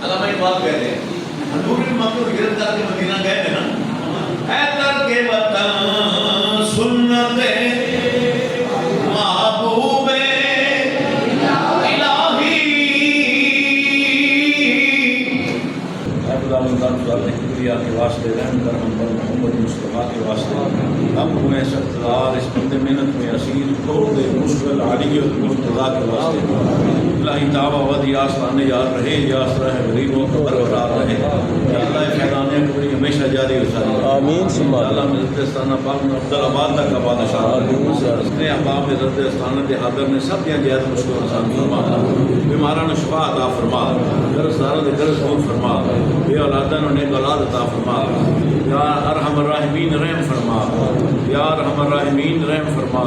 अल्लामा इकबाल कहते हैं हजूर भी मक्के को हिजरत करके मदीना गए थे ना, ऐ करके वतन सुन्नते महबूबे इलाही। किबरिया के वास्ते, रहम कर हम पर मोहम्मद मुस्तफ़ा के वास्ते, हम हुए सख्तदार इस बंदे मेहनत में असीर तोड़ दे मुश्किल आली और मुर्तज़ा के वास्ते। इलाही ताबा वदी आस्ताने याद रहे, यासरा है गरीबों को बरकरार रहे। अल्लाह फैलाने कबरी हमेशा जारी हो जाए। आमीन। अल्लाह मिज़्ज़त-ए-स्थाना पाक अब्दुल्लाबाद तक का बादशाह ने अहबाब इज़्ज़त-ए-स्थाना के हादर ने सब दियां जैद मुश्किल आसान फरमा, बीमारां ने शिफा अता फरमा, कर्ज़दारां दे कर्ज़ दूर फरमा, बे औलादां ने नेक औलाद अता फरमा। या अरहमर राहिमीन रहम फरमा, या अरहमर राहिमीन रहम फरमा,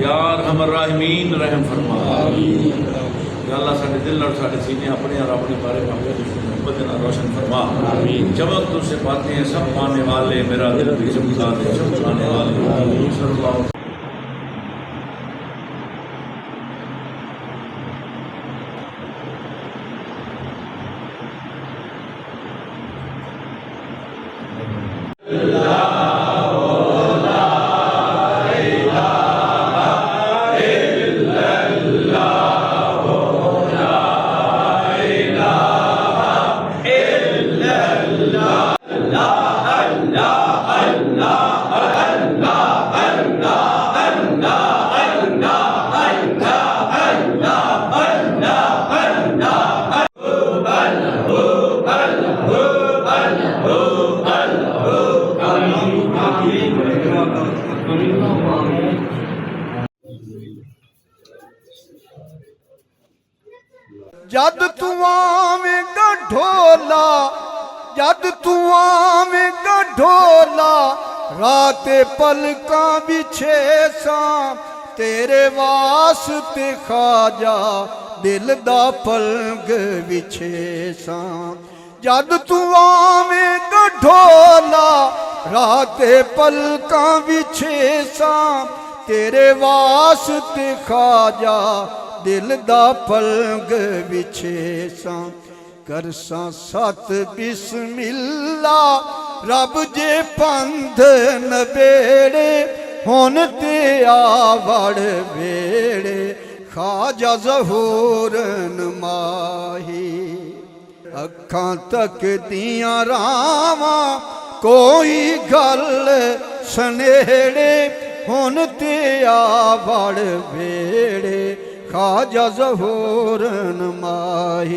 या अरहमर राहिमीन रहम फरमा। या अल्लाह साडे दिल और साडे सीने अपने और अपने बारे में मोहब्बत ना रोशन फरमा। चमक तुझसे पाते हैं सब पाने वाले, मेरा दिल भी चमका दे चमकाने वाले। जद तू आवेगा ढोला, जद तू आवेगा ढोला, रात पलका बिछे सा तेरे वास्ते खाजा दिल दा पलक बिछे सा। जद तू आवेगा ढोला, रात पलका बिछे सा तेरे वास्ते खाजा दिल दा पलक बिछे सा। करसा सत बिस्मिल्ला रब जे पंध नबेड़े, हुन ते आवड़ बेड़े खाजा ज़हूर माही। अखां तक दियां रावां कोई गल सनेड़े, हुन ते आवड़ बेड़े खाजा ज़हूर माही।